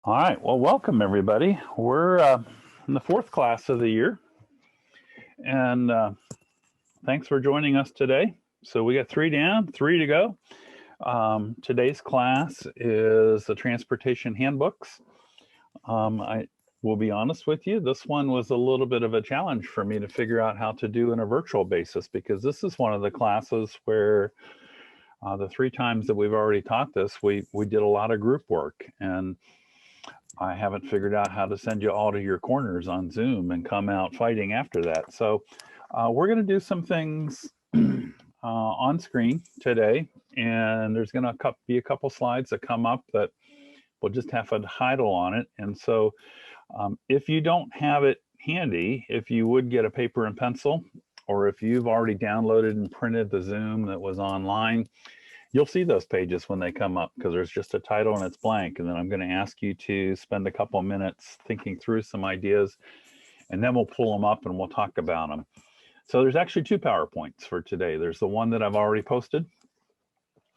All right, well, welcome everybody. We're in the fourth class of the year, and thanks for joining us today. So we got 3 down, 3 to go. Today's class is the Transportation Handbooks. I will be honest with you, this one was a little bit of a challenge for me to figure out how to do on a virtual basis, because this is one of the classes where the 3 times that we've already taught this, we did a lot of group work, and I haven't figured out how to send you all to your corners on Zoom and come out fighting after that. So we're going to do some things on screen today, and there's going to be a couple slides that come up that we'll just have a title on it. And so if you don't have it handy, if you would get a paper and pencil, or if you've already downloaded and printed the Zoom that was online, you'll see those pages when they come up, because there's just a title and it's blank. And then I'm going to ask you to spend a couple minutes thinking through some ideas, and then we'll pull them up and we'll talk about them. So there's actually 2 PowerPoints for today. There's the one that I've already posted,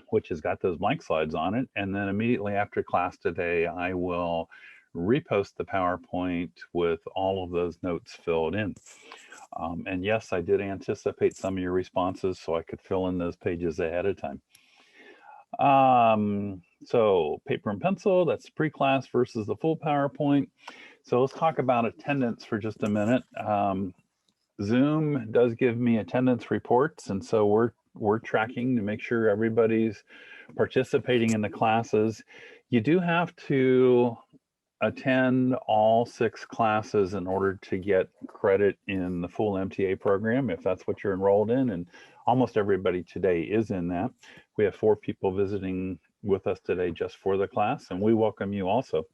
which has got those blank slides on it. And then immediately after class today, I will repost the PowerPoint with all of those notes filled in. And yes, I did anticipate some of your responses, so I could fill in those pages ahead of time. So paper and pencil, that's pre-class versus the full PowerPoint. So let's talk about attendance for just a minute. Zoom does give me attendance reports, and so we're tracking to make sure everybody's participating in the classes. You do have to attend all 6 classes in order to get credit in the full MTA program, if that's what you're enrolled in, and almost everybody today is in that. We have 4 people visiting with us today just for the class, and we welcome you also.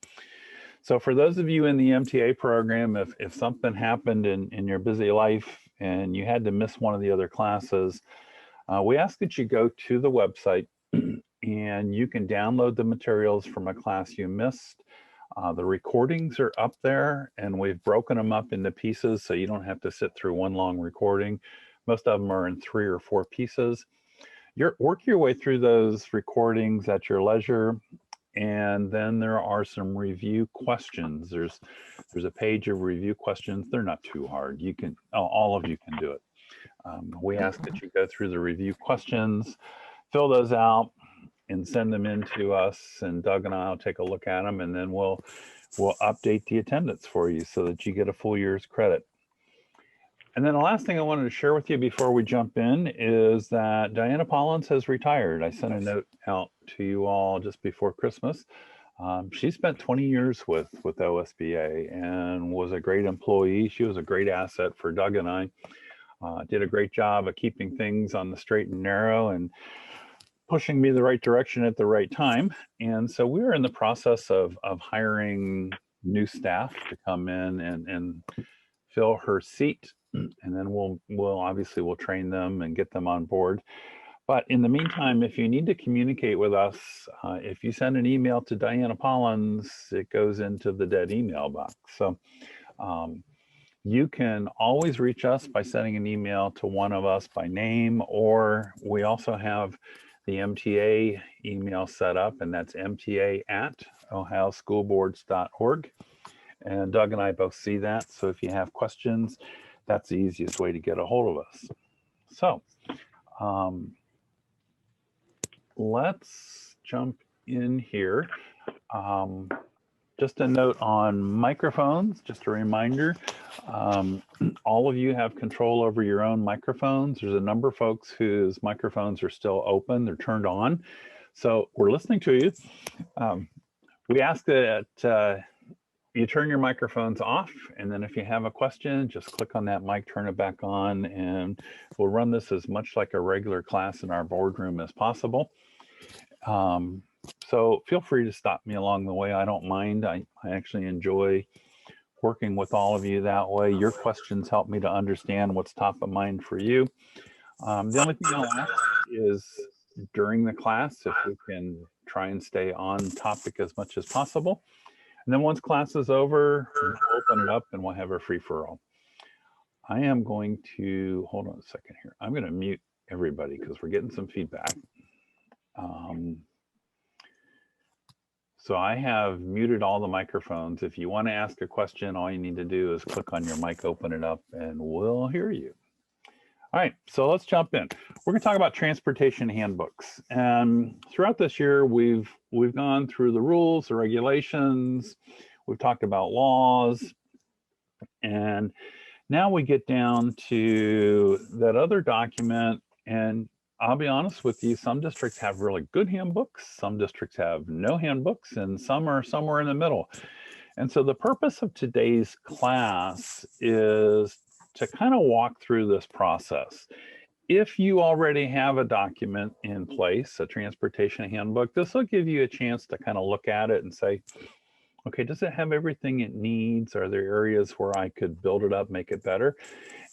So for those of you in the MTA program, if something happened in your busy life and you had to miss one of the other classes, we ask that you go to the website and you can download the materials from a class you missed. The recordings are up there, and we've broken them up into pieces so you don't have to sit through one long recording. Most of them are in 3 or 4 pieces. Work your way through those recordings at your leisure, and then there are some review questions. There's a page of review questions. They're not too hard. You can, all of you can do it. We ask that you go through the review questions, fill those out, and send them in to us, and Doug and I will take a look at them, and then we'll update the attendance for you so that you get a full year's credit. And then the last thing I wanted to share with you before we jump in is that Diana Pollins has retired. I sent a note out to you all just before Christmas. She spent 20 years with OSBA and was a great employee. She was a great asset for Doug and I. Did a great job of keeping things on the straight and narrow and pushing me the right direction at the right time. And so we were in the process of hiring new staff to come in and fill her seat. And then we'll train them and get them on board. But in the meantime, if you need to communicate with us, if you send an email to Diana Pollins, it goes into the dead email box. So you can always reach us by sending an email to one of us by name, or we also have the MTA email set up, and that's mta@ohioschoolboards.org. And Doug and I both see that. So if you have questions, that's the easiest way to get a hold of us. So let's jump in here. Just a note on microphones, just a reminder, all of you have control over your own microphones. There's a number of folks whose microphones are still open, they're turned on. So we're listening to you. We ask that you turn your microphones off, and then if you have a question, just click on that mic, turn it back on, and we'll run this as much like a regular class in our boardroom as possible. So feel free to stop me along the way. I don't mind. I actually enjoy working with all of you that way. Your questions help me to understand what's top of mind for you. The only thing I'll ask is during the class, if we can try and stay on topic as much as possible. And then once class is over, we'll open it up and we'll have a free-for-all. I am going to, hold on a second here. I'm going to mute everybody because we're getting some feedback. So I have muted all the microphones. If you want to ask a question, all you need to do is click on your mic, open it up, and we'll hear you. All right, so let's jump in. We're going to talk about transportation handbooks. And throughout this year, we've gone through the rules, the regulations, we've talked about laws, and now we get down to that other document. And I'll be honest with you, some districts have really good handbooks, some districts have no handbooks, and some are somewhere in the middle. And so the purpose of today's class is to kind of walk through this process. If you already have a document in place, a transportation handbook, this will give you a chance to kind of look at it and say, okay, does it have everything it needs? Are there areas where I could build it up, make it better?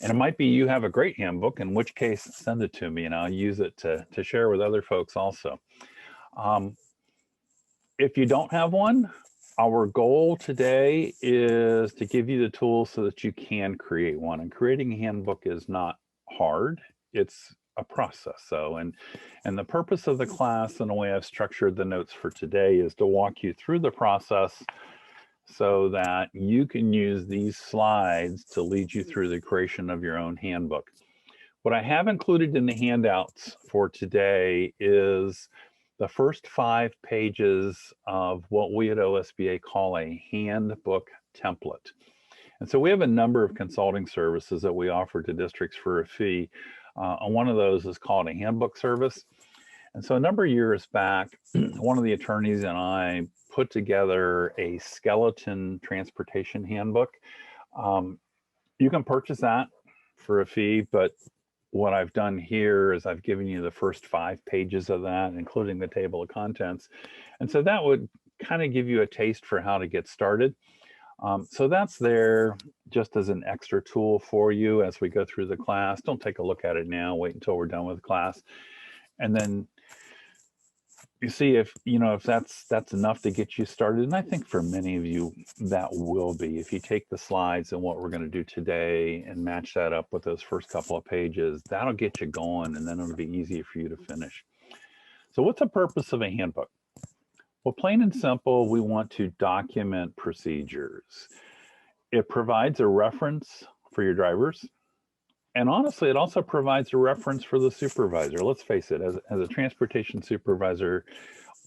And it might be you have a great handbook, in which case send it to me and I'll use it to share with other folks also. If you don't have one, our goal today is to give you the tools so that you can create one. And creating a handbook is not hard. It's a process. So, and the purpose of the class and the way I've structured the notes for today is to walk you through the process so that you can use these slides to lead you through the creation of your own handbook. What I have included in the handouts for today is the first 5 pages of what we at OSBA call a handbook template. And so we have a number of consulting services that we offer to districts for a fee. And one of those is called a handbook service. And so a number of years back, one of the attorneys and I put together a skeleton transportation handbook. You can purchase that for a fee, but what I've done here is I've given you the first 5 pages of that, including the table of contents. And so that would kind of give you a taste for how to get started. So that's there just as an extra tool for you as we go through the class. Don't take a look at it now, wait until we're done with class. And then you see if that's enough to get you started. And I think for many of you that will be. If you take the slides and what we're going to do today and match that up with those first couple of pages, that'll get you going, and then it'll be easier for you to finish. So what's the purpose of a handbook? Well, plain and simple, we want to document procedures. It provides a reference for your drivers. And honestly, it also provides a reference for the supervisor. Let's face it, as a transportation supervisor,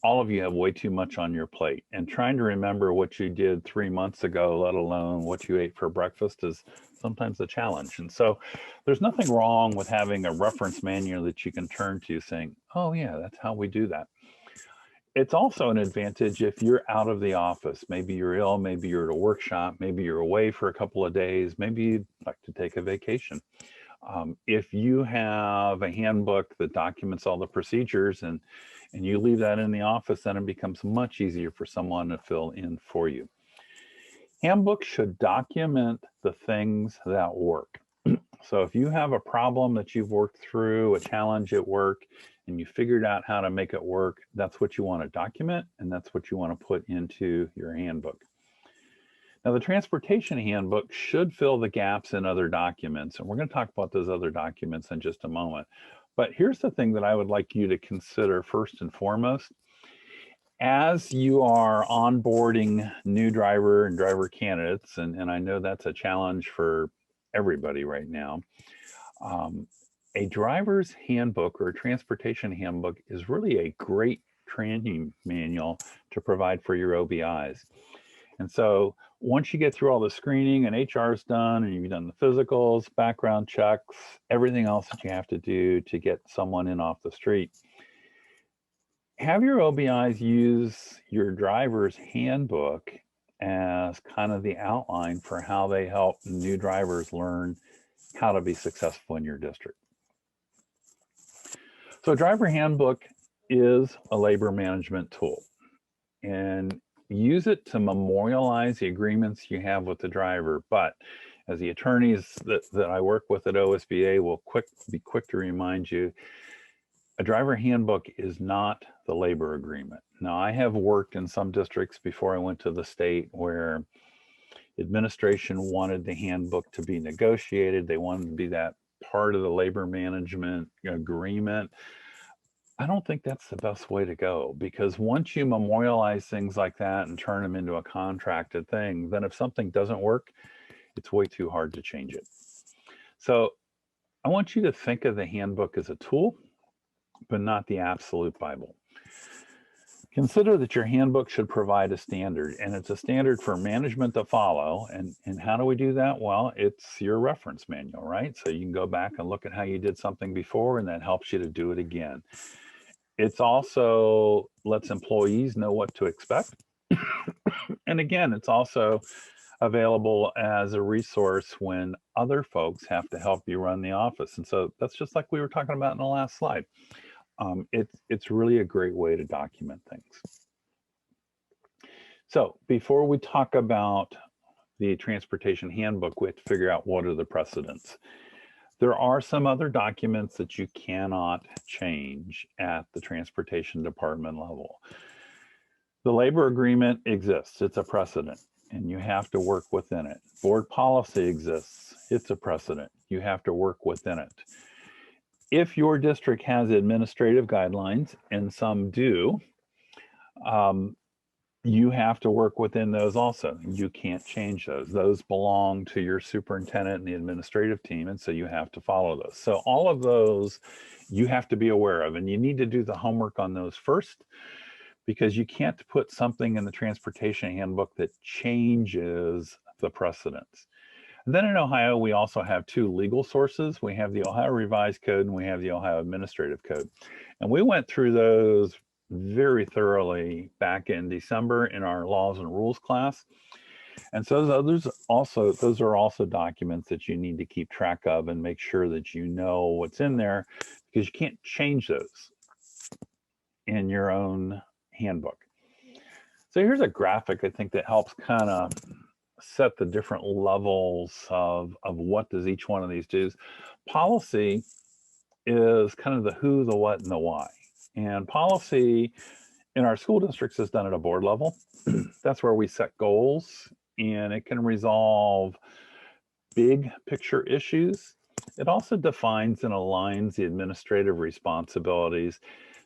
all of you have way too much on your plate. And trying to remember what you did 3 months ago, let alone what you ate for breakfast, is sometimes a challenge. And so there's nothing wrong with having a reference manual that you can turn to saying, oh yeah, that's how we do that. It's also an advantage if you're out of the office. Maybe you're ill, maybe you're at a workshop, maybe you're away for a couple of days, maybe you'd like to take a vacation. If you have a handbook that documents all the procedures and you leave that in the office, then it becomes much easier for someone to fill in for you. Handbooks should document the things that work. So if you have a problem that you've worked through, a challenge at work, and you figured out how to make it work, that's what you want to document, and that's what you want to put into your handbook. Now, the transportation handbook should fill the gaps in other documents, and we're going to talk about those other documents in just a moment. But here's the thing that I would like you to consider first and foremost. As you are onboarding new driver and driver candidates, and I know that's a challenge for everybody right now, a driver's handbook or a transportation handbook is really a great training manual to provide for your OBIs. And so once you get through all the screening and HR is done and you've done the physicals, background checks, everything else that you have to do to get someone in off the street, have your OBIs use your driver's handbook as kind of the outline for how they help new drivers learn how to be successful in your district. So a driver handbook is a labor management tool, and use it to memorialize the agreements you have with the driver. But as the attorneys that I work with at OSBA will be quick to remind you, a driver handbook is not the labor agreement. Now, I have worked in some districts before I went to the state where administration wanted the handbook to be negotiated. They wanted to be that part of the labor management agreement. I don't think that's the best way to go, because once you memorialize things like that and turn them into a contracted thing, then if something doesn't work, it's way too hard to change it. So I want you to think of the handbook as a tool, but not the absolute Bible. Consider that your handbook should provide a standard, and it's a standard for management to follow. And how do we do that? Well, it's your reference manual, right? So you can go back and look at how you did something before, and that helps you to do it again. It's also lets employees know what to expect. And again, it's also available as a resource when other folks have to help you run the office. And so that's just like we were talking about in the last slide. It's really a great way to document things. So before we talk about the Transportation Handbook, we have to figure out what are the precedents. There are some other documents that you cannot change at the Transportation Department level. The labor agreement exists, it's a precedent, and you have to work within it. Board policy exists, it's a precedent, you have to work within it. If your district has administrative guidelines, and some do, you have to work within those also. You can't change those. Those belong to your superintendent and the administrative team, and so you have to follow those. So all of those you have to be aware of, and you need to do the homework on those first, because you can't put something in the Transportation Handbook that changes the precedents. And then in Ohio, we also have two legal sources. We have the Ohio Revised Code and we have the Ohio Administrative Code. And we went through those very thoroughly back in December in our laws and rules class. And so those are also documents that you need to keep track of and make sure that you know what's in there, because you can't change those in your own handbook. So here's a graphic I think that helps kind of set the different levels of what does each one of these do. Policy is kind of the who, the what, and the why. And policy in our school districts is done at a board level. That's where we set goals, and it can resolve big picture issues. It also defines and aligns the administrative responsibilities.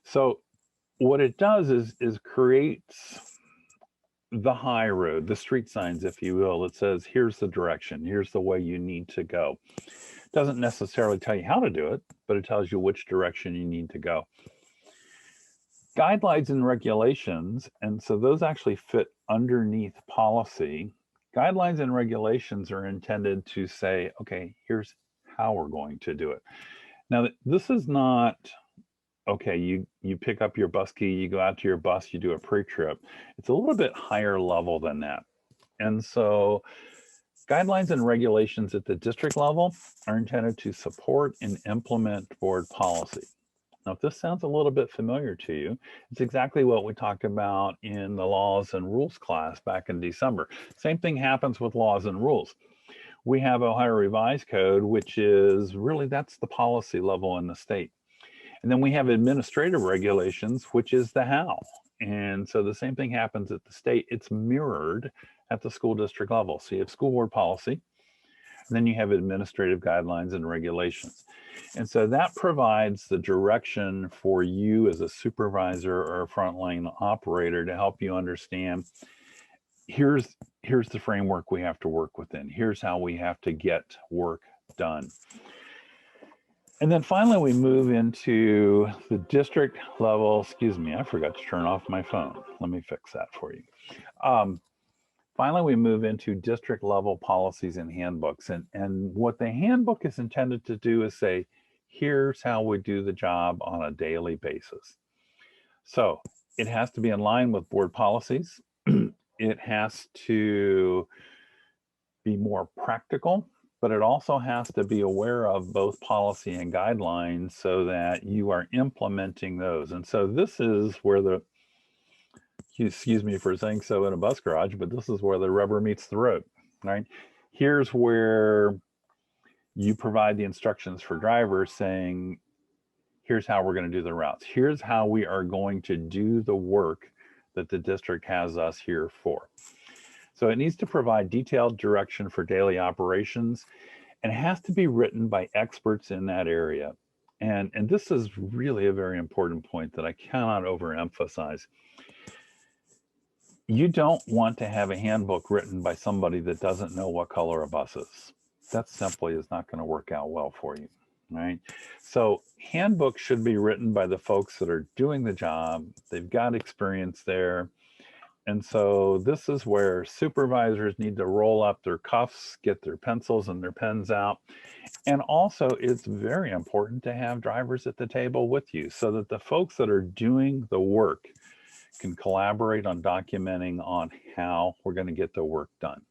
So what it does is creates the high road, the street signs, if you will. It says, here's the direction, here's the way you need to go. It doesn't necessarily tell you how to do it, but it tells you which direction you need to go. Guidelines and regulations, and so those actually fit underneath policy. Guidelines and regulations are intended to say, okay, here's how we're going to do it. Now, this is not, okay, you pick up your bus key, you go out to your bus, you do a pre-trip. It's a little bit higher level than that. And so guidelines and regulations at the district level are intended to support and implement board policy. Now, if this sounds a little bit familiar to you, it's exactly what we talked about in the laws and rules class back in December. Same thing happens with laws and rules. We have Ohio Revised Code, which is really, that's the policy level in the state. And then we have administrative regulations, which is the how. And so the same thing happens at the state. It's mirrored at the school district level. So you have school board policy, and then you have administrative guidelines and regulations. And so that provides the direction for you as a supervisor or a frontline operator to help you understand, here's the framework we have to work within. Here's how we have to get work done. And then finally, we move into the district level. Excuse me, I forgot to turn off my phone. Let me fix that for you. Finally, we move into district level policies and handbooks. And what the handbook is intended to do is say, here's how we do the job on a daily basis. So it has to be in line with board policies. It has to be more practical, but it also has to be aware of both policy and guidelines so that you are implementing those. And so this is where excuse me for saying so in a bus garage, but this is where the rubber meets the road, right? Here's where you provide the instructions for drivers saying, here's how we're going to do the routes. Here's how we are going to do the work that the district has us here for. So it needs to provide detailed direction for daily operations, and it has to be written by experts in that area. And this is really a very important point that I cannot overemphasize. You don't want to have a handbook written by somebody that doesn't know what color a bus is. That simply is not going to work out well for you, right? So handbooks should be written by the folks that are doing the job. They've got experience there. And so this is where supervisors need to roll up their cuffs, get their pencils and their pens out. And also, it's very important to have drivers at the table with you so that the folks that are doing the work can collaborate on documenting on how we're going to get the work done.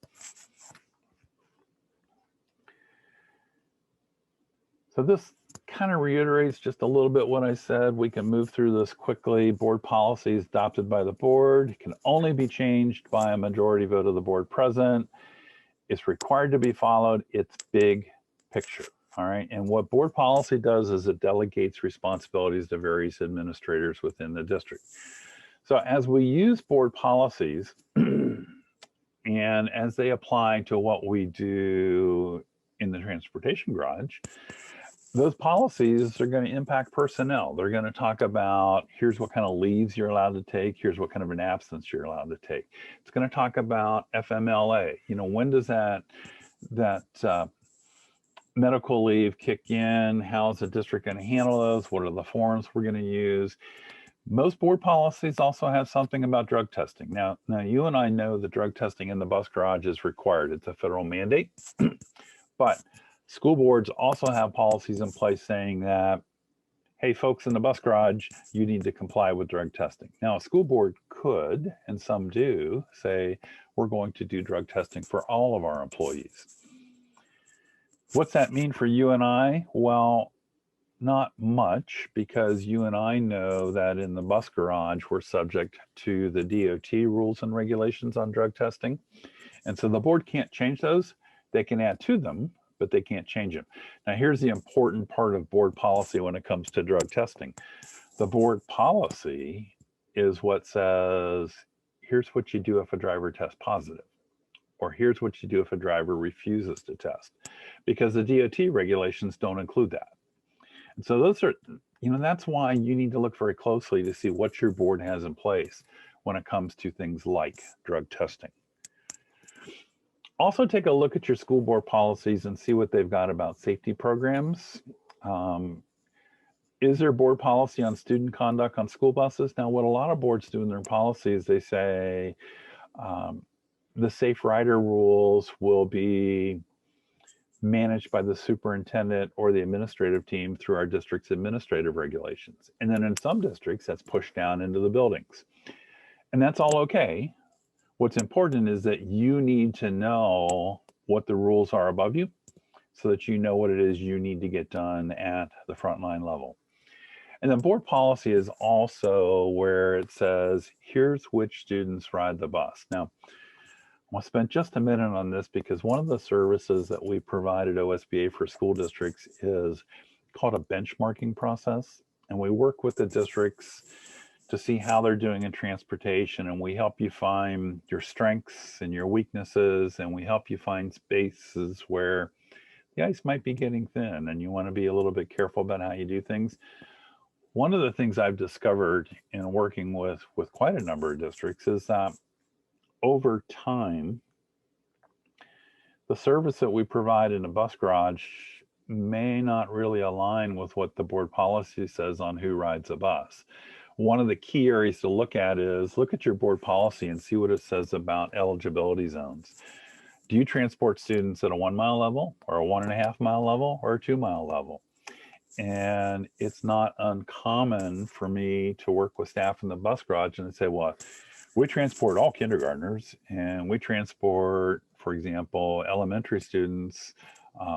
So this kind of reiterates just a little bit what I said. We can move through this quickly. Board policies adopted by the board can only be changed by a majority vote of the board present. It's required to be followed. It's big picture. All right. And what board policy does is it delegates responsibilities to various administrators within the district. So as we use board policies and as they apply to what we do in the transportation garage, those policies are going to impact personnel. They're going to talk about here's what kind of leaves you're allowed to take. Here's what kind of an absence you're allowed to take. It's going to talk about FMLA. You know, when does that medical leave kick in? How is the district going to handle those? What are the forms we're going to use? Most board policies also have something about drug testing. Now you and I know that drug testing in the bus garage is required. It's a federal mandate. But school boards also have policies in place saying that, hey, folks in the bus garage, you need to comply with drug testing. Now, a school board could, and some do, say, we're going to do drug testing for all of our employees. What's that mean for you and I? Well, not much, because you and I know that in the bus garage, we're subject to the DOT rules and regulations on drug testing. And so the board can't change those. They can add to them, but they can't change them. Now, here's the important part of board policy when it comes to drug testing. The board policy is what says, here's what you do if a driver tests positive, or here's what you do if a driver refuses to test, because the DOT regulations don't include that. And so those are, that's why you need to look very closely to see what your board has in place when it comes to things like drug testing. Also take a look at your school board policies and see what they've got about safety programs. Is there board policy on student conduct on school buses? Now, what a lot of boards do in their policies, they say the safe rider rules will be managed by the superintendent or the administrative team through our district's administrative regulations. And then in some districts, that's pushed down into the buildings. And that's all okay. What's important is that you need to know what the rules are above you so that you know what it is you need to get done at the frontline level. And then board policy is also where it says, here's which students ride the bus. Now, I want to spend just a minute on this because one of the services that we provide at OSBA for school districts is called a benchmarking process. And we work with the districts to see how they're doing in transportation, and we help you find your strengths and your weaknesses, and we help you find spaces where the ice might be getting thin and you want to be a little bit careful about how you do things. One of the things I've discovered in working with quite a number of districts is that over time, the service that we provide in a bus garage may not really align with what the board policy says on who rides a bus. One of the key areas to look at is look at your board policy and see what it says about eligibility zones. Do you transport students at a 1 mile level or a 1.5 mile level or a 2 mile level? And it's not uncommon for me to work with staff in the bus garage and say, well, we transport all kindergartners and we transport, for example, elementary students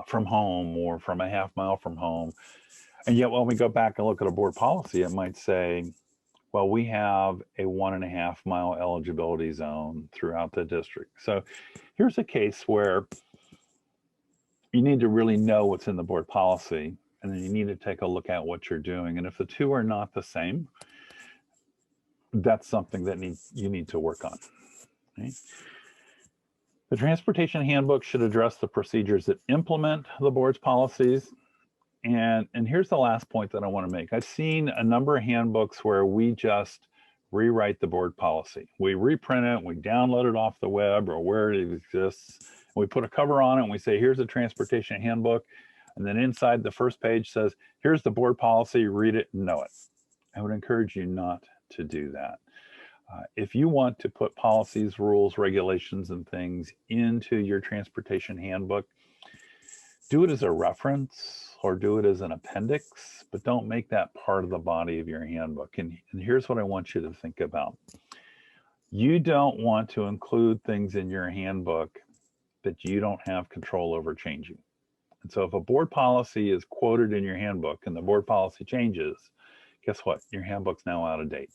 from home or from a 1/2 mile from home. And yet when we go back and look at a board policy, it might say, well, we have a 1.5 mile eligibility zone throughout the district. So here's a case where you need to really know what's in the board policy, and then you need to take a look at what you're doing. And if the two are not the same, that's something that you need to work on. Okay? The Transportation Handbook should address the procedures that implement the board's policies, And here's the last point that I want to make. I've seen a number of handbooks where we just rewrite the board policy. We reprint it, we download it off the web or where it exists. We put a cover on it and we say, here's a transportation handbook. And then inside the first page says, here's the board policy, read it and know it. I would encourage you not to do that. If you want to put policies, rules, regulations, and things into your transportation handbook, do it as a reference or do it as an appendix, but don't make that part of the body of your handbook. And here's what I want you to think about. You don't want to include things in your handbook that you don't have control over changing. And so if a board policy is quoted in your handbook and the board policy changes, guess what? Your handbook's now out of date.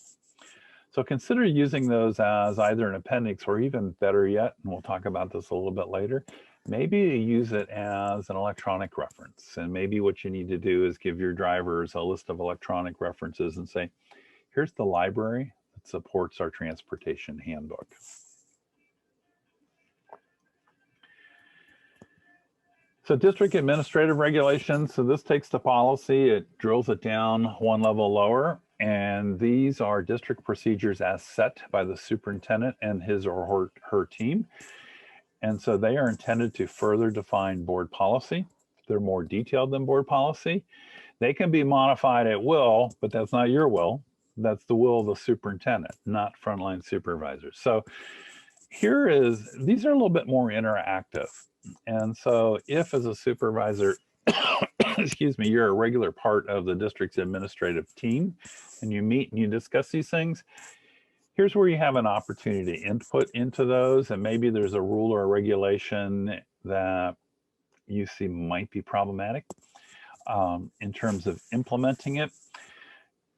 So consider using those as either an appendix or even better yet, and we'll talk about this a little bit later, maybe use it as an electronic reference. And maybe what you need to do is give your drivers a list of electronic references and say, here's the library that supports our transportation handbook. So district administrative regulations, so this takes the policy, it drills it down one level lower, and these are district procedures as set by the superintendent and his or her team. And so they are intended to further define board policy. They're more detailed than board policy. They can be modified at will, but that's not your will. That's the will of the superintendent, not frontline supervisors. So these are a little bit more interactive. And so if as a supervisor, excuse me, you're a regular part of the district's administrative team and you meet and you discuss these things, here's where you have an opportunity to input into those. And maybe there's a rule or a regulation that you see might be problematic in terms of implementing it.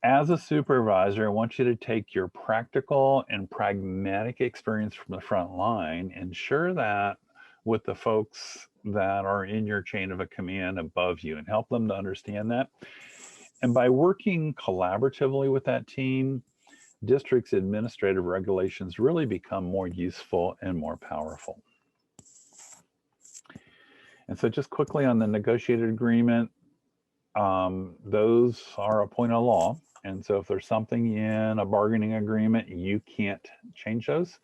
As a supervisor, I want you to take your practical and pragmatic experience from the front line and share that with the folks that are in your chain of a command above you and help them to understand that. And by working collaboratively with that team, district's administrative regulations really become more useful and more powerful. And so just quickly on the negotiated agreement, those are a point of law. And so if there's something in a bargaining agreement, you can't change those.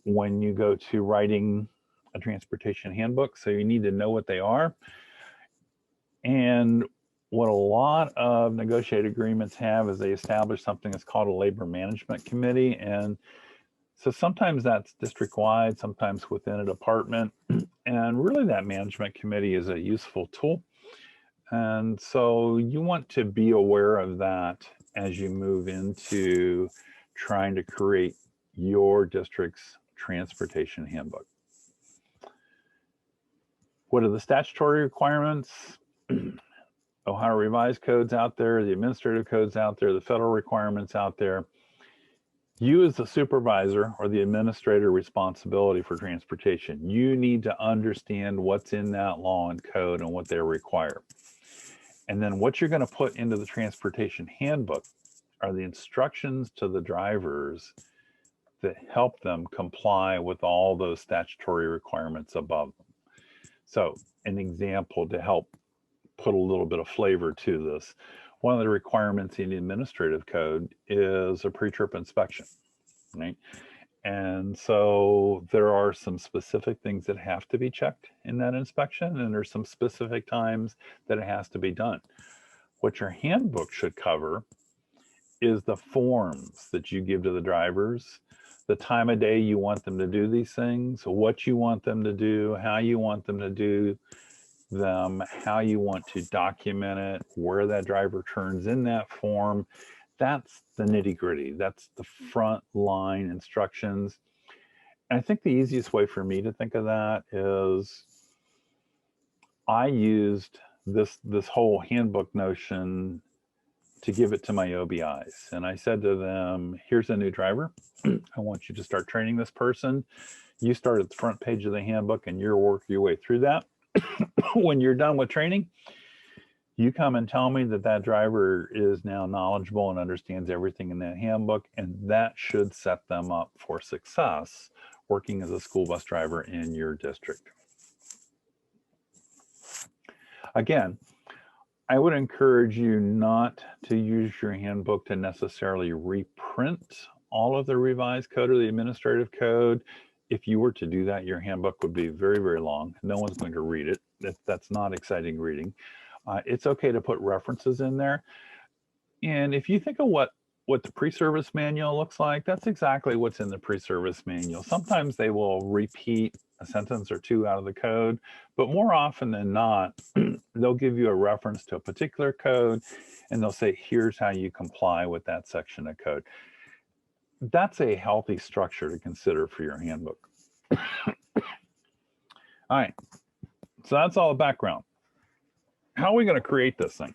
When you go to writing a transportation handbook, so you need to know what they are. And what a lot of negotiated agreements have is they establish something that's called a labor management committee. And so sometimes that's district-wide, sometimes within a department. And really that management committee is a useful tool. And so you want to be aware of that as you move into trying to create your district's transportation handbook. What are the statutory requirements? Ohio revised codes out there, the administrative codes out there, the federal requirements out there. You as the supervisor or the administrator responsibility for transportation, you need to understand what's in that law and code and what they require. And then what you're going to put into the transportation handbook are the instructions to the drivers that help them comply with all those statutory requirements above them. So an example to help put a little bit of flavor to this. One of the requirements in the administrative code is a pre-trip inspection, right? And so there are some specific things that have to be checked in that inspection, and there's some specific times that it has to be done. What your handbook should cover is the forms that you give to the drivers, the time of day you want them to do these things, what you want them to do, how you want them to do them, how you want to document it, where that driver turns in that form. That's the nitty-gritty. That's the front line instructions. And I think the easiest way for me to think of that is I used this whole handbook notion to give it to my OBIs. And I said to them, here's a new driver. I want you to start training this person. You start at the front page of the handbook and you'll work your way through that. When you're done with training, you come and tell me that that driver is now knowledgeable and understands everything in that handbook, and that should set them up for success working as a school bus driver in your district. Again, I would encourage you not to use your handbook to necessarily reprint all of the revised code or the administrative code. If you were to do that, your handbook would be very, very long. No one's going to read it. That's not exciting reading. It's okay to put references in there. And if you think of what the pre-service manual looks like, that's exactly what's in the pre-service manual. Sometimes they will repeat a sentence or two out of the code, but more often than not, they'll give you a reference to a particular code and they'll say, here's how you comply with that section of code. That's a healthy structure to consider for your handbook. All right, so that's all the background. How are we going to create this thing?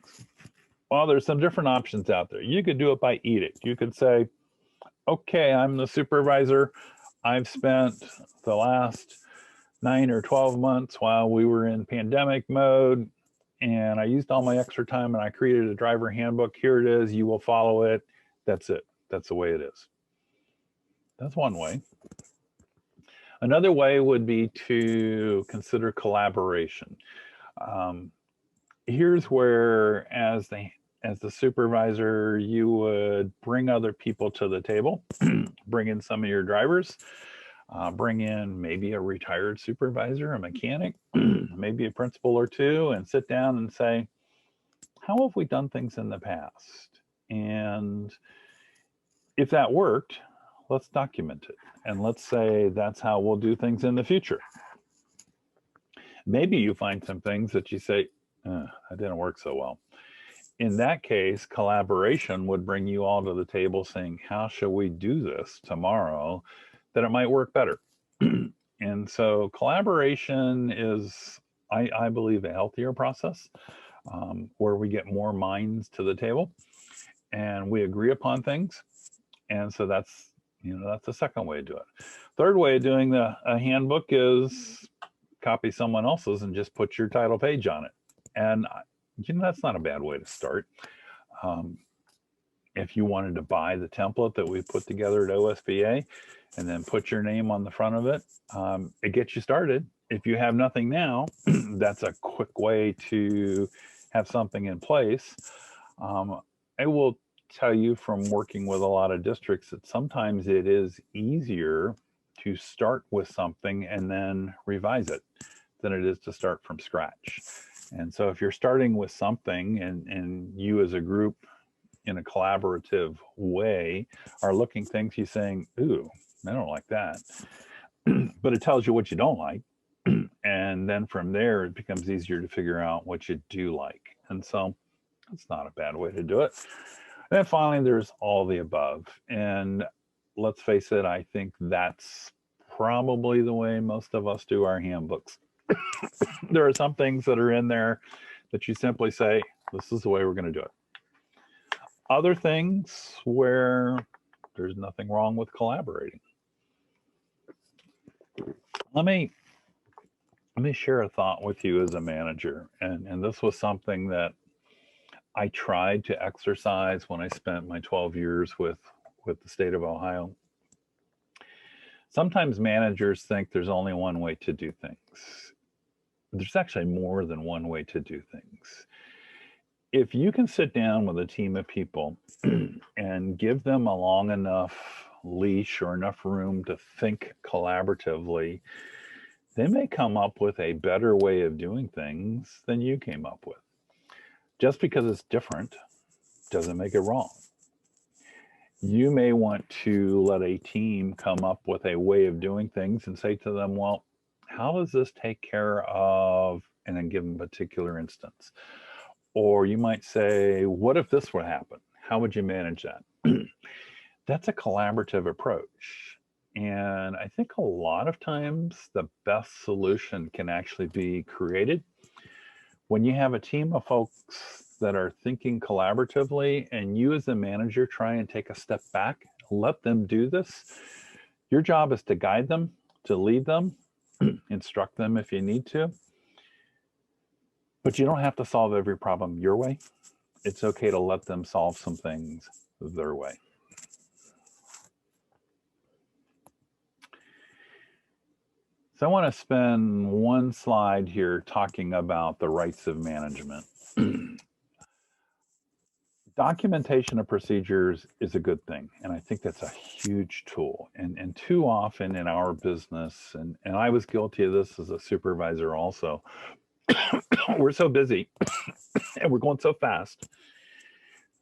Well, there's some different options out there. You could do it by edict. You could say, okay, I'm the supervisor. I've spent the last 9 or 12 months while we were in pandemic mode, and I used all my extra time and I created a driver handbook. Here it is. You will follow it. That's it. That's the way it is. That's one way. Another way would be to consider collaboration. Here's where, as the supervisor, you would bring other people to the table, bring in some of your drivers, bring in maybe a retired supervisor, a mechanic, maybe a principal or two, and sit down and say, how have we done things in the past? And if that worked, let's document it. And let's say that's how we'll do things in the future. Maybe you find some things that you say, that didn't work so well. In that case, collaboration would bring you all to the table saying, how shall we do this tomorrow that it might work better? And so collaboration is, I believe, a healthier process where we get more minds to the table and we agree upon things. And so that's the second way to do it. Third way of doing a handbook is copy someone else's and just put your title page on it. And that's not a bad way to start. If you wanted to buy the template that we put together at OSBA and then put your name on the front of it, it gets you started. If you have nothing now, that's a quick way to have something in place. I will tell you from working with a lot of districts that sometimes it is easier to start with something and then revise it than it is to start from scratch. And so if you're starting with something and you as a group in a collaborative way are looking things, you're saying, ooh, I don't like that. But it tells you what you don't like. And then from there, it becomes easier to figure out what you do like. And so that's not a bad way to do it. And then finally, there's all the above. And let's face it, I think that's probably the way most of us do our handbooks. There are some things that are in there that you simply say, this is the way we're going to do it. Other things where there's nothing wrong with collaborating. Let me share a thought with you as a manager. And this was something that I tried to exercise when I spent my 12 years with the state of Ohio. Sometimes managers think there's only one way to do things. There's actually more than one way to do things. If you can sit down with a team of people and give them a long enough leash or enough room to think collaboratively, they may come up with a better way of doing things than you came up with. Just because it's different doesn't make it wrong. You may want to let a team come up with a way of doing things and say to them, well, how does this take care of, and then give them a particular instance. Or you might say, what if this would happen? How would you manage that? That's a collaborative approach. And I think a lot of times the best solution can actually be created when you have a team of folks that are thinking collaboratively and you as a manager try and take a step back, let them do this. Your job is to guide them, to lead them, instruct them if you need to. But you don't have to solve every problem your way. It's okay to let them solve some things their way. So I want to spend one slide here talking about the rights of management. Documentation of procedures is a good thing, and I think that's a huge tool. And too often in our business, and I was guilty of this as a supervisor also, we're so busy and we're going so fast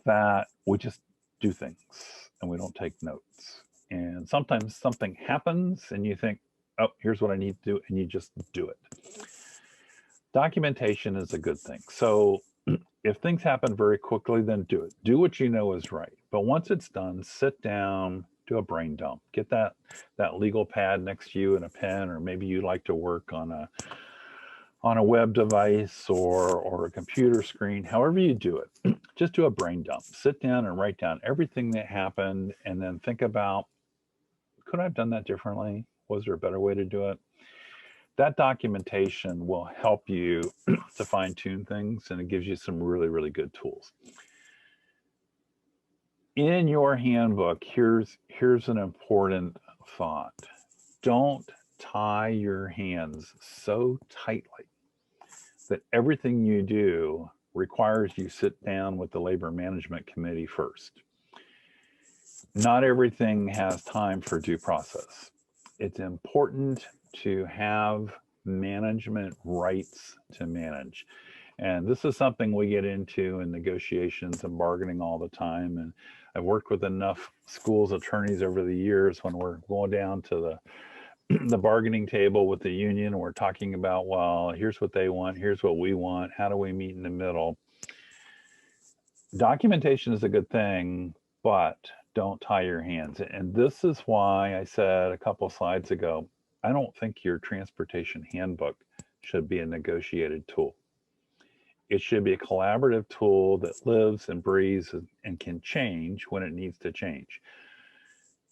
that we just do things and we don't take notes. And sometimes something happens and you think, oh, here's what I need to do, and you just do it. Documentation is a good thing. So if things happen very quickly, then do it. Do what you know is right. But once it's done, sit down, do a brain dump. Get that legal pad next to you and a pen, or maybe you like to work on a web device or a computer screen. However you do it, just do a brain dump. Sit down and write down everything that happened, and then think about, could I have done that differently? Was there a better way to do it? That documentation will help you to fine tune things, and it gives you some really, really good tools. In your handbook, here's an important thought. Don't tie your hands so tightly that everything you do requires you sit down with the labor management committee first. Not everything has time for due process. It's important to have management rights to manage. And this is something we get into in negotiations and bargaining all the time. And I've worked with enough schools attorneys over the years when we're going down to the bargaining table with the union and we're talking about, well, here's what they want, here's what we want, how do we meet in the middle? Documentation is a good thing, but don't tie your hands. And this is why I said a couple slides ago, I don't think your transportation handbook should be a negotiated tool. It should be a collaborative tool that lives and breathes and can change when it needs to change.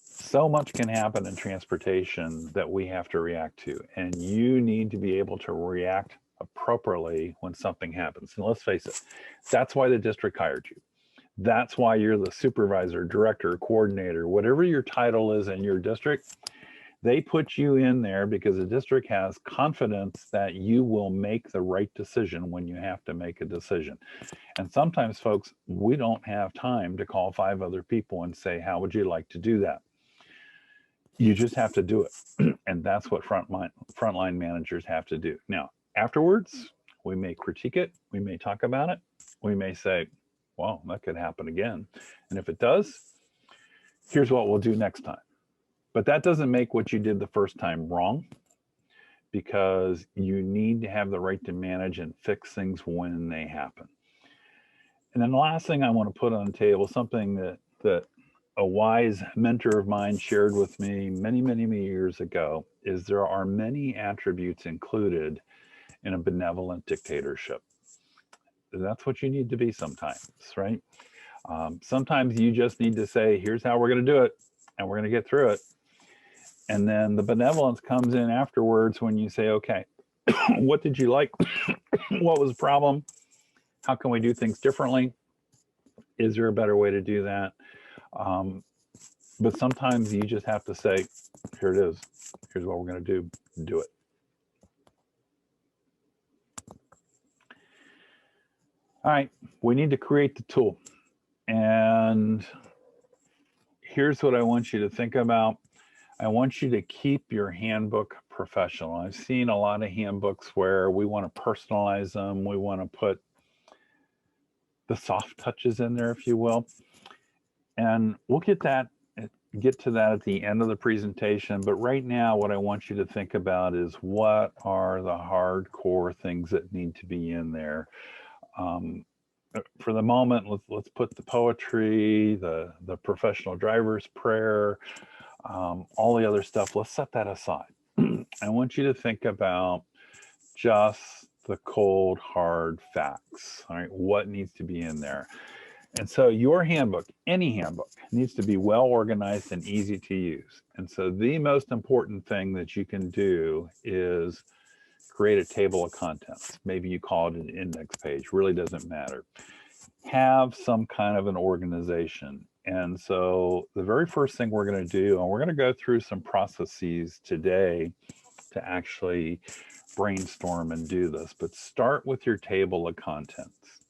So much can happen in transportation that we have to react to, and you need to be able to react appropriately when something happens. And let's face it, that's why the district hired you. That's why you're the supervisor, director, coordinator, whatever your title is in your district. They put you in there because the district has confidence that you will make the right decision when you have to make a decision. And sometimes, folks, we don't have time to call 5 other people and say, how would you like to do that? You just have to do it. And that's what frontline managers have to do. Now, afterwards, we may critique it. We may talk about it. We may say, well, that could happen again. And if it does, here's what we'll do next time. But that doesn't make what you did the first time wrong, because you need to have the right to manage and fix things when they happen. And then the last thing I want to put on the table, something that a wise mentor of mine shared with me many, many, many years ago, is there are many attributes included in a benevolent dictatorship. That's what you need to be sometimes, right? Sometimes you just need to say, here's how we're going to do it, and we're going to get through it. And then the benevolence comes in afterwards when you say, okay, what did you like? What was the problem? How can we do things differently? Is there a better way to do that? But sometimes you just have to say, here it is. Here's what we're going to do it. All right, we need to create the tool. And here's what I want you to think about. I want you to keep your handbook professional. I've seen a lot of handbooks where we want to personalize them. We want to put the soft touches in there, if you will. And we'll get to that at the end of the presentation. But right now, what I want you to think about is, what are the hardcore things that need to be in there? For the moment, let's put the poetry, the professional driver's prayer, all the other stuff, let's set that aside. I want you to think about just the cold, hard facts. All right, what needs to be in there? And so your handbook, any handbook, needs to be well organized and easy to use. And so the most important thing that you can do is create a table of contents. Maybe you call it an index page, really doesn't matter. Have some kind of an organization. And so the very first thing we're going to do, and we're going to go through some processes today to actually brainstorm and do this, but start with your table of contents.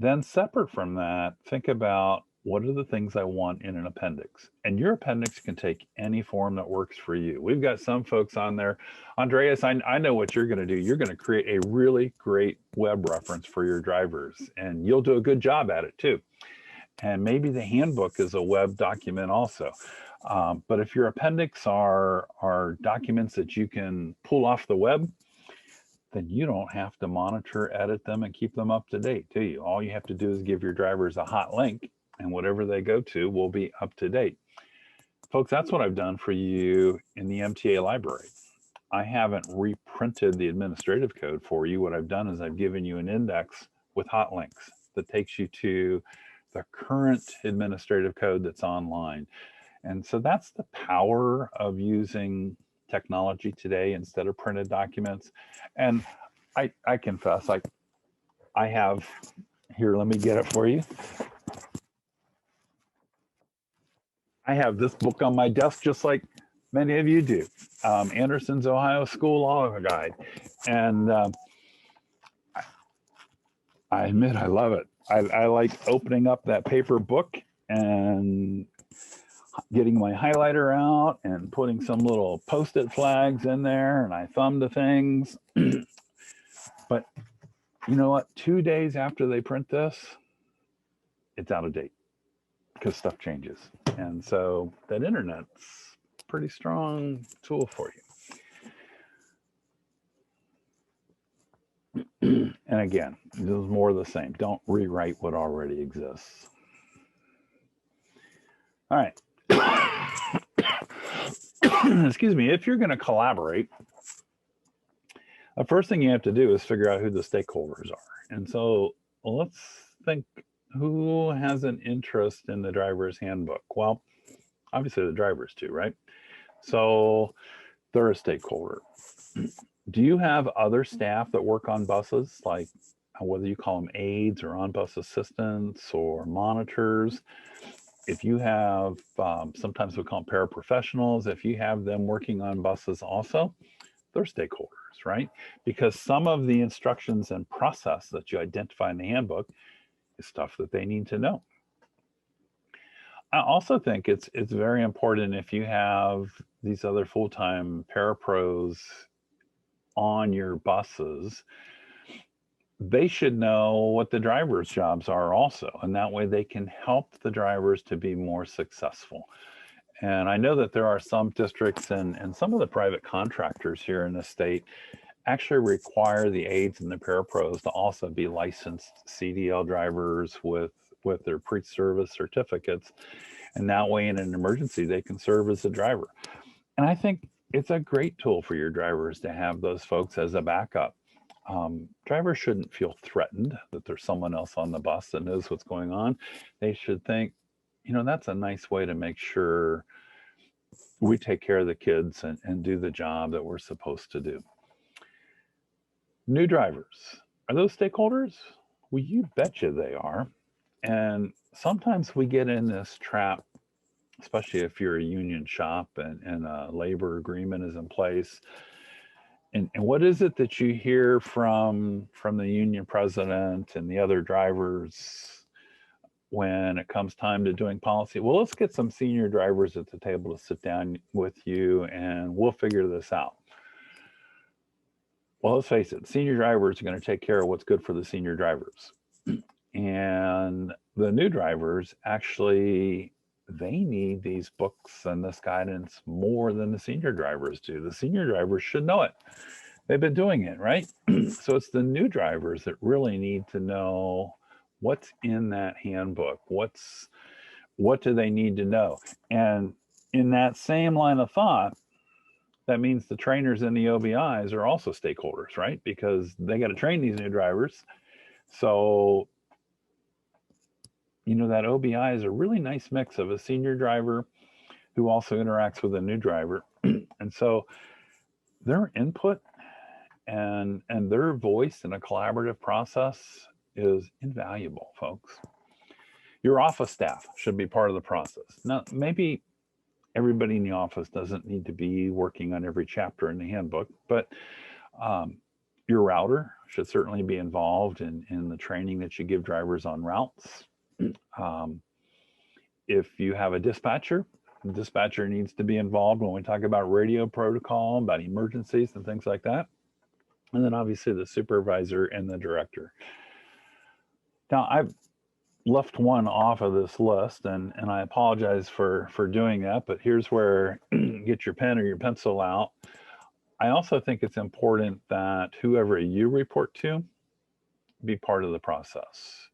Then separate from that, think about what are the things I want in an appendix. And your appendix can take any form that works for you. We've got some folks on there. Andreas, I know what you're going to do. You're going to create a really great web reference for your drivers, and you'll do a good job at it too. And maybe the handbook is a web document also. But if your appendix are documents that you can pull off the web, then you don't have to monitor, edit them, and keep them up to date, do you? All you have to do is give your drivers a hot link, and whatever they go to will be up to date. Folks, that's what I've done for you in the MTA library. I haven't reprinted the administrative code for you. What I've done is I've given you an index with hot links that takes you to the current administrative code that's online. And so that's the power of using technology today instead of printed documents. And I confess, I have here, let me get it for you. I have this book on my desk just like many of you do, Anderson's Ohio School Law Guide. And I admit I love it. I like opening up that paper book and getting my highlighter out and putting some little post-it flags in there, and I thumb the things. But you know what? 2 days after they print this, it's out of date because stuff changes. And so that internet's a pretty strong tool for you. And again, this is more of the same. Don't rewrite what already exists. All right. Excuse me. If you're going to collaborate, the first thing you have to do is figure out who the stakeholders are. And so let's think, who has an interest in the driver's handbook? Well, obviously the drivers do, right? So they're a stakeholder. Do you have other staff that work on buses, like whether you call them aides or on-bus assistants or monitors? If you have, sometimes we call them paraprofessionals, if you have them working on buses also, they're stakeholders, right? Because some of the instructions and process that you identify in the handbook is stuff that they need to know. I also think it's very important if you have these other full-time parapros on your buses, they should know what the drivers' jobs are also, and that way they can help the drivers to be more successful. And I know that there are some districts and some of the private contractors here in the state actually require the aides and the parapros to also be licensed CDL drivers with their pre-service certificates. And that way in an emergency, they can serve as a driver. And I think it's a great tool for your drivers to have those folks as a backup. Drivers shouldn't feel threatened that there's someone else on the bus that knows what's going on. They should think, you know, that's a nice way to make sure we take care of the kids and do the job that we're supposed to do. New drivers, are those stakeholders? Well, you betcha they are. And sometimes we get in this trap, especially if you're a union shop and a labor agreement is in place. And what is it that you hear from the union president and the other drivers when it comes time to doing policy? Well, let's get some senior drivers at the table to sit down with you and we'll figure this out. Well, let's face it, senior drivers are going to take care of what's good for the senior drivers. And the new drivers actually, they need these books and this guidance more than the senior drivers do. The senior drivers should know it. They've been doing it, right? So it's the new drivers that really need to know what's in that handbook. What do they need to know? And in that same line of thought, that means the trainers and the OBIs are also stakeholders, right? Because they got to train these new drivers. So, you know, that OBI is a really nice mix of a senior driver who also interacts with a new driver. And so their input and their voice in a collaborative process is invaluable, folks. Your office staff should be part of the process. Now, maybe everybody in the office doesn't need to be working on every chapter in the handbook, but Your router should certainly be involved in the training that you give drivers on routes. If you have a dispatcher, the dispatcher needs to be involved when we talk about radio protocol, about emergencies and things like that. And then obviously the supervisor and the director. Now, I've left one off of this list, and I apologize for doing that, but here's where get your pen or your pencil out. I also think it's important that whoever you report to be part of the process.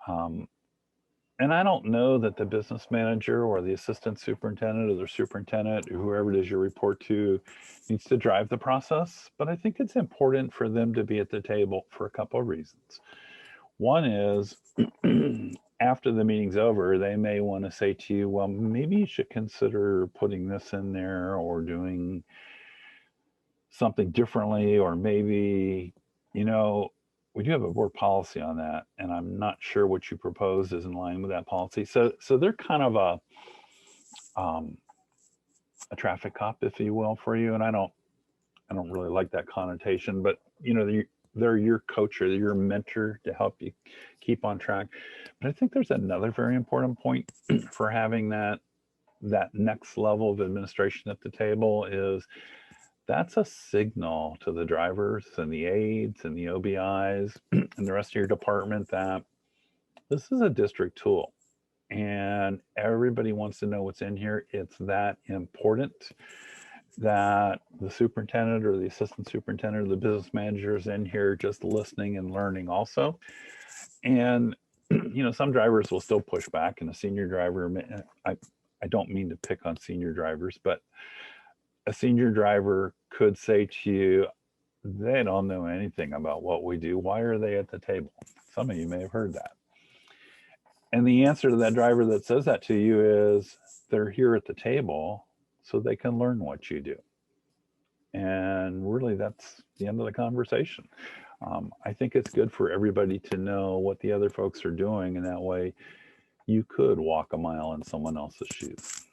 And I don't know that the business manager or the assistant superintendent or the superintendent or whoever it is you report to needs to drive the process, but I think it's important for them to be at the table for a couple of reasons. One is after the meeting's over, they may want to say to you, well, maybe you should consider putting this in there or doing something differently, or maybe, we do have a board policy on that, and I'm not sure what you propose is in line with that policy. So they're kind of a traffic cop, if you will, for you. And I don't really like that connotation, but they're your coach or your mentor to help you keep on track. But I think there's another very important point for having that next level of administration at the table is that's a signal to the drivers and the aides and the OBIs and the rest of your department that this is a district tool and everybody wants to know what's in here. It's that important that the superintendent or the assistant superintendent or the business manager is in here just listening and learning also. And, some drivers will still push back, and a senior driver, I don't mean to pick on senior drivers, but a senior driver could say to you, they don't know anything about what we do. Why are they at the table? Some of you may have heard that. And the answer to that driver that says that to you is they're here at the table so they can learn what you do. And really, that's the end of the conversation. I think it's good for everybody to know what the other folks are doing, and that way you could walk a mile in someone else's shoes.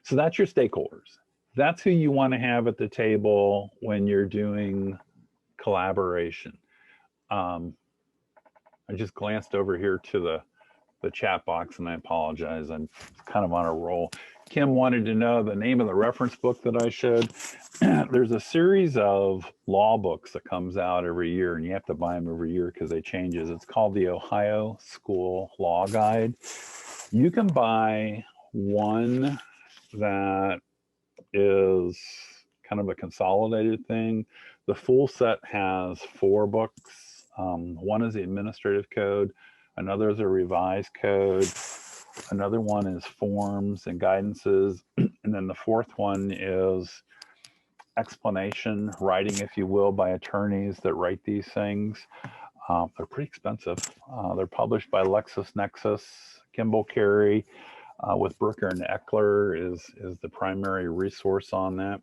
So that's your stakeholders. That's who you want to have at the table when you're doing collaboration. I just glanced over here to the chat box, and I apologize. I'm kind of on a roll. Kim wanted to know the name of the reference book that I showed. There's a series of law books that comes out every year, and you have to buy them every year because they changes. It's called the Ohio School Law Guide. You can buy one that is kind of a consolidated thing. The full set has 4 books. One is the administrative code, another is a revised code, another one is forms and guidances, and then the 4th one is explanation writing, if you will, by attorneys that write these things. They're pretty expensive. They're published by LexisNexis. Kimball Carey with Brooker and Eckler is the primary resource on that.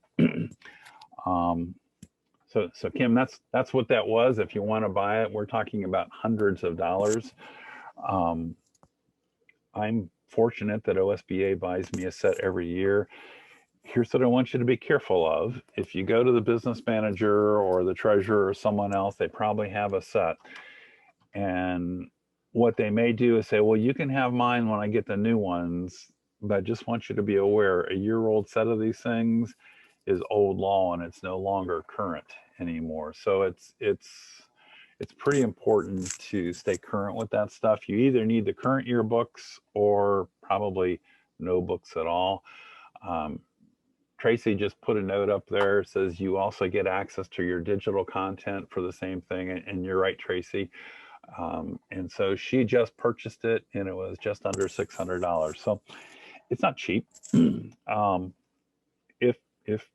So Kim, that's what that was. If you want to buy it, we're talking about hundreds of dollars. I'm fortunate that OSBA buys me a set every year. Here's what I want you to be careful of. If you go to the business manager or the treasurer or someone else, they probably have a set. And what they may do is say, well, you can have mine when I get the new ones, but I just want you to be aware, a year-old set of these things is old law and it's no longer current anymore. So it's pretty important to stay current with that stuff. You either need the current year books or probably no books at all. Tracy just put a note up there, says you also get access to your digital content for the same thing. And you're right, Tracy. And so she just purchased it and it was just under $600. So it's not cheap. If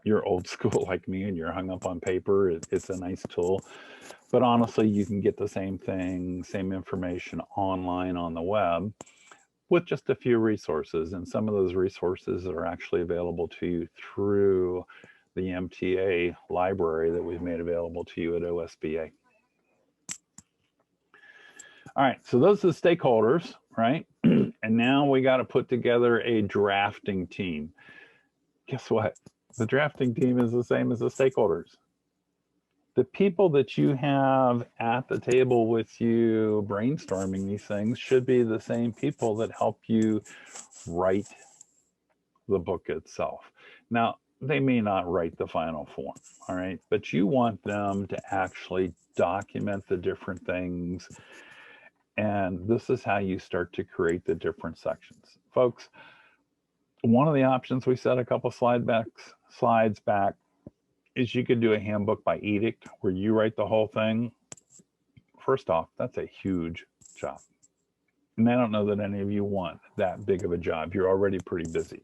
you're old school like me and you're hung up on paper, it's a nice tool. But honestly, you can get the same thing, same information online on the web with just a few resources. And some of those resources are actually available to you through the MTA library that we've made available to you at OSBA. All right, so those are the stakeholders, right? And now we got to put together a drafting team. Guess what? The drafting team is the same as the stakeholders. the people that you have at the table with you brainstorming these things should be the same people that help you write the book itself. Now, they may not write the final form, all right, but you want them to actually document the different things. And this is how you start to create the different sections. Folks, one of the options we said a couple slides back is you could do a handbook by edict where you write the whole thing. First off, that's a huge job. And I don't know that any of you want that big of a job. You're already pretty busy.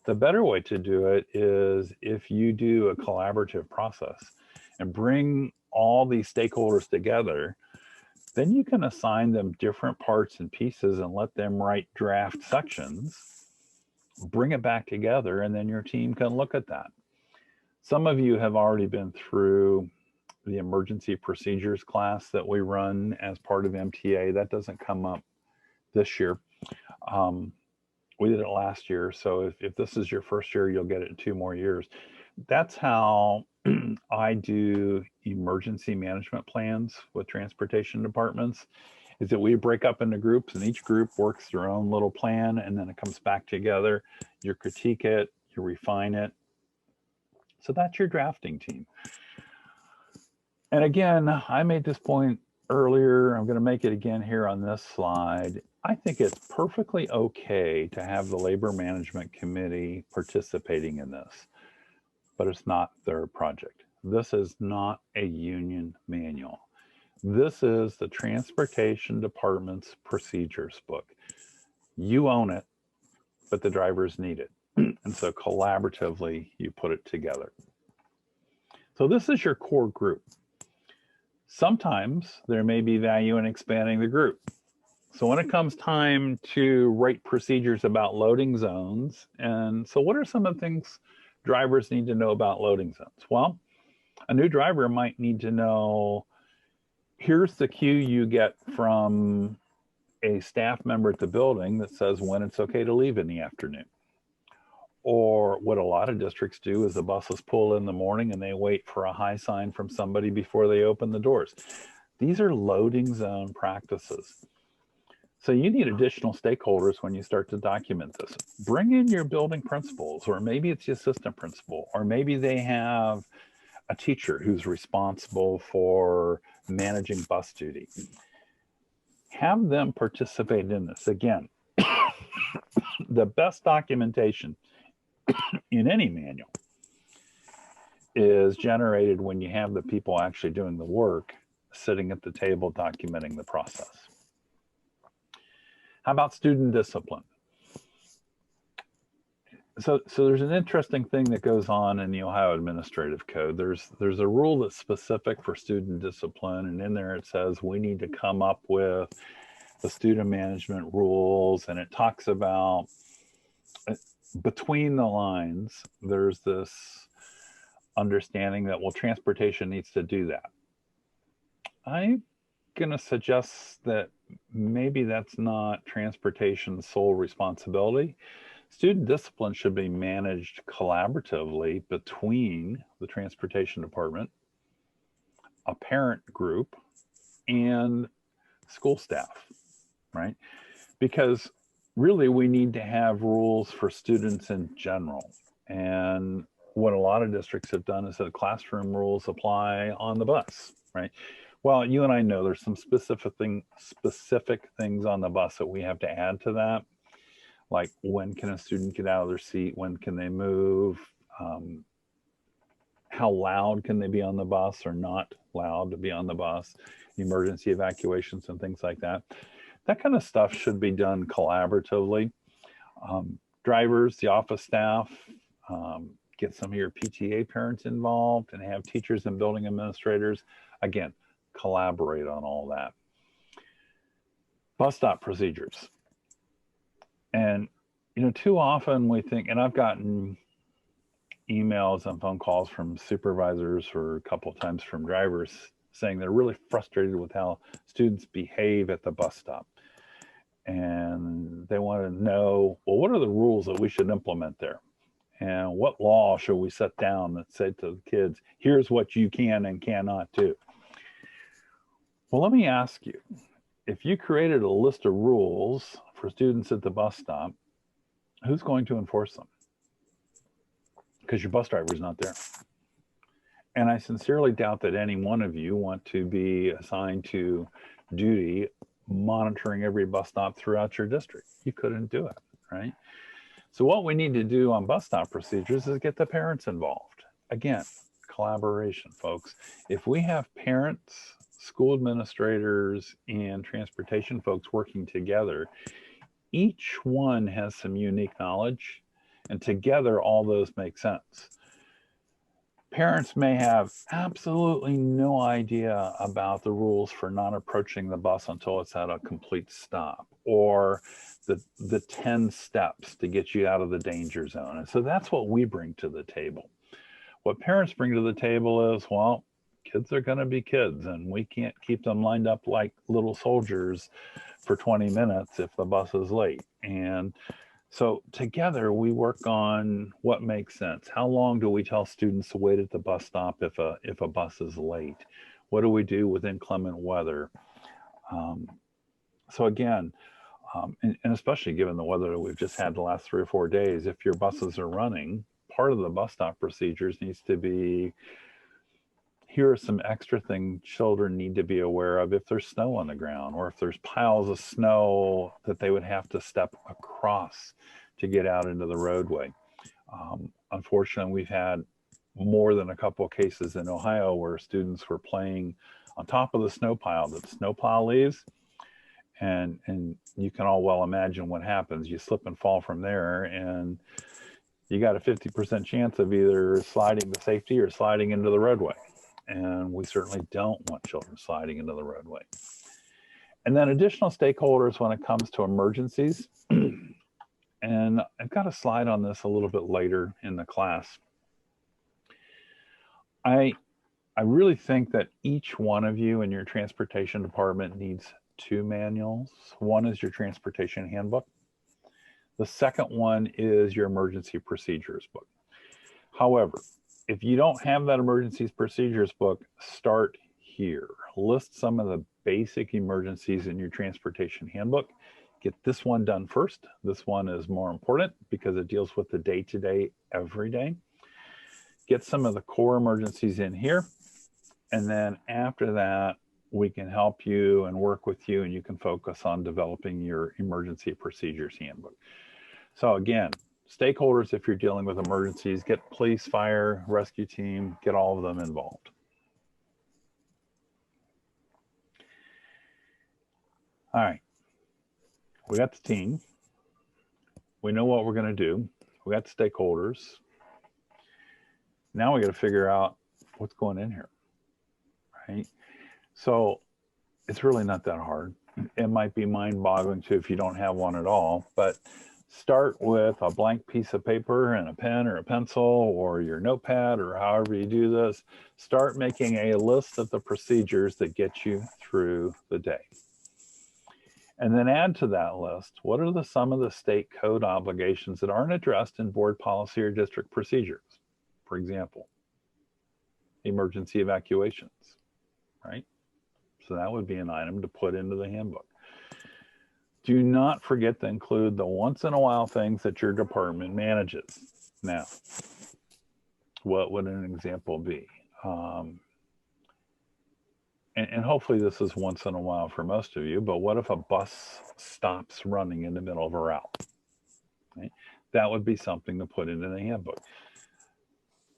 The better way to do it is if you do a collaborative process and bring all these stakeholders together, then you can assign them different parts and pieces and let them write draft sections, bring it back together, and then your team can look at that. Some of you have already been through the emergency procedures class that we run as part of MTA. That doesn't come up this year. We did it last year. So if this is your first year, you'll get it in 2 more years. That's how I do emergency management plans with transportation departments, is that we break up into groups and each group works their own little plan and then it comes back together. You critique it, you refine it. So that's your drafting team. And again, I made this point earlier. I'm going to make it again here on this slide. I think it's perfectly okay to have the Labor Management Committee participating in this, but it's not their project. This is not a union manual. This is the Transportation Department's procedures book. You own it, but the drivers need it. And so collaboratively, you put it together. So this is your core group. Sometimes there may be value in expanding the group. So when it comes time to write procedures about loading zones, and so what are some of the things drivers need to know about loading zones? Well, a new driver might need to know, here's the cue you get from a staff member at the building that says when it's okay to leave in the afternoon. Or what a lot of districts do is the buses pull in the morning and they wait for a high sign from somebody before they open the doors. These are loading zone practices. So you need additional stakeholders when you start to document this. Bring in your building principals, or maybe it's the assistant principal, or maybe they have a teacher who's responsible for managing bus duty. Have them participate in this. Again, the best documentation in any manual is generated when you have the people actually doing the work sitting at the table documenting the process. How about student discipline? So there's an interesting thing that goes on in the Ohio Administrative Code. There's a rule that's specific for student discipline, and in there it says we need to come up with the student management rules, and it talks about between the lines, there's this understanding that, well, transportation needs to do that. I'm going to suggest that maybe that's not transportation's sole responsibility. Student discipline should be managed collaboratively between the transportation department, a parent group, and school staff, right? Because really we need to have rules for students in general. And what a lot of districts have done is that classroom rules apply on the bus, right? Well, you and I know there's some specific things on the bus that we have to add to that. Like, when can a student get out of their seat? When can they move? How loud can they be on the bus or not allowed to be on the bus? Emergency evacuations and things like that. That kind of stuff should be done collaboratively. Drivers, the office staff, get some of your PTA parents involved and have teachers and building administrators. Again, collaborate on all that. Bus stop procedures. And, you know, too often we think, and I've gotten emails and phone calls from supervisors or a couple of times from drivers saying they're really frustrated with how students behave at the bus stop. And they want to know, well, what are the rules that we should implement there? And what law should we set down that said to the kids, here's what you can and cannot do? Well, let me ask you, if you created a list of rules for students at the bus stop, who's going to enforce them? Because your bus driver is not there. And I sincerely doubt that any one of you want to be assigned to duty monitoring every bus stop throughout your district. You couldn't do it, right? So what we need to do on bus stop procedures is get the parents involved. Again, collaboration, folks. If we have parents, school administrators, and transportation folks working together, each one has some unique knowledge, and together all those make sense. Parents may have absolutely no idea about the rules for not approaching the bus until it's at a complete stop, or the 10 steps to get you out of the danger zone. And so that's what we bring to the table. What parents bring to the table is, well, kids are going to be kids, and we can't keep them lined up like little soldiers for 20 minutes if the bus is late. And so together we work on what makes sense. How long do we tell students to wait at the bus stop if a bus is late? What do we do with inclement weather? So again, and especially given the weather that we've just had the last 3 or 4 days, if your buses are running, part of the bus stop procedures needs to be, here are some extra things children need to be aware of if there's snow on the ground, or if there's piles of snow that they would have to step across to get out into the roadway. Unfortunately, we've had more than a couple of cases in Ohio where students were playing on top of the snow pile that the snow pile leaves. And you can all well imagine what happens. You slip and fall from there, and you got a 50% chance of either sliding to safety or sliding into the roadway. And we certainly don't want children sliding into the roadway. And then additional stakeholders when it comes to emergencies. And I've got a slide on this a little bit later in the class. I really think that each one of you in your transportation department needs 2 manuals. One is your transportation handbook. The second one is your emergency procedures book. However, if you don't have that emergency procedures book, start here. List some of the basic emergencies in your transportation handbook. Get this one done first. This one is more important because it deals with the day-to-day, every day. Get some of the core emergencies in here. And then after that, we can help you and work with you, and you can focus on developing your emergency procedures handbook. So again, stakeholders, if you're dealing with emergencies, get police, fire, rescue team, get all of them involved. All right, we got the team. We know what we're going to do. We got the stakeholders. Now we got to figure out what's going in here, right? So it's really not that hard. It might be mind-boggling too if you don't have one at all, but start with a blank piece of paper and a pen or a pencil or your notepad or however you do this. Start making a list of the procedures that get you through the day. And then add to that list, what are some of the state code obligations that aren't addressed in board policy or district procedures? For example, emergency evacuations, right? So that would be an item to put into the handbook. Do not forget to include the once in a while things that your department manages. Now, what would an example be? And hopefully this is once in a while for most of you, but what if a bus stops running in the middle of a route? Right? That would be something to put into the handbook.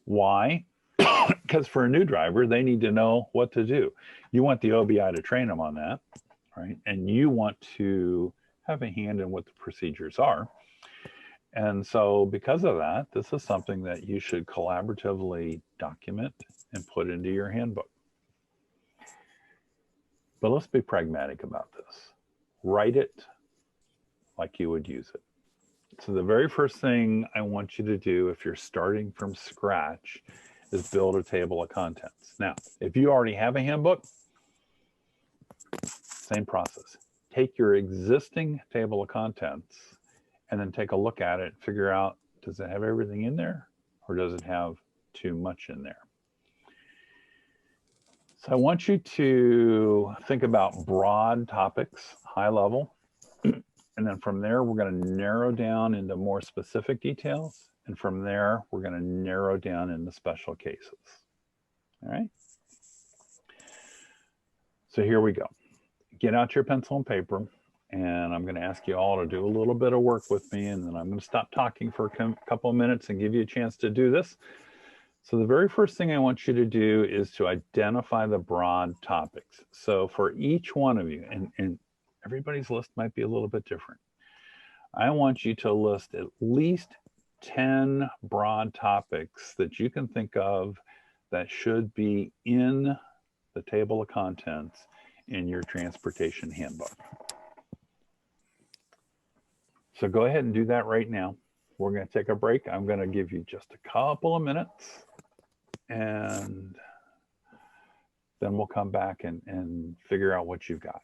Why? Because for a new driver, they need to know what to do. You want the OBI to train them on that, right? And you want to have a hand in what the procedures are. And so because of that, this is something that you should collaboratively document and put into your handbook. But let's be pragmatic about this. Write it like you would use it. So the very first thing I want you to do if you're starting from scratch is build a table of contents. Now, if you already have a handbook, same process. Take your existing table of contents and then take a look at it and figure out, Does it have everything in there, or does it have too much in there? So I want you to think about broad topics, high level, and then from there, we're going to narrow down into more specific details. And from there, we're going to narrow down into special cases. All right. So here we go. Get out your pencil and paper, and I'm going to ask you all to do a little bit of work with me, and then I'm going to stop talking for a couple of minutes and give you a chance to do this. So the very first thing I want you to do is to identify the broad topics. So for each one of you, and everybody's list might be a little bit different, I want you to list at least 10 broad topics that you can think of that should be in the table of contents in your transportation handbook. So go ahead and do that right now. We're going to take a break. I'm going to give you just a couple of minutes, and then we'll come back and figure out what you've got.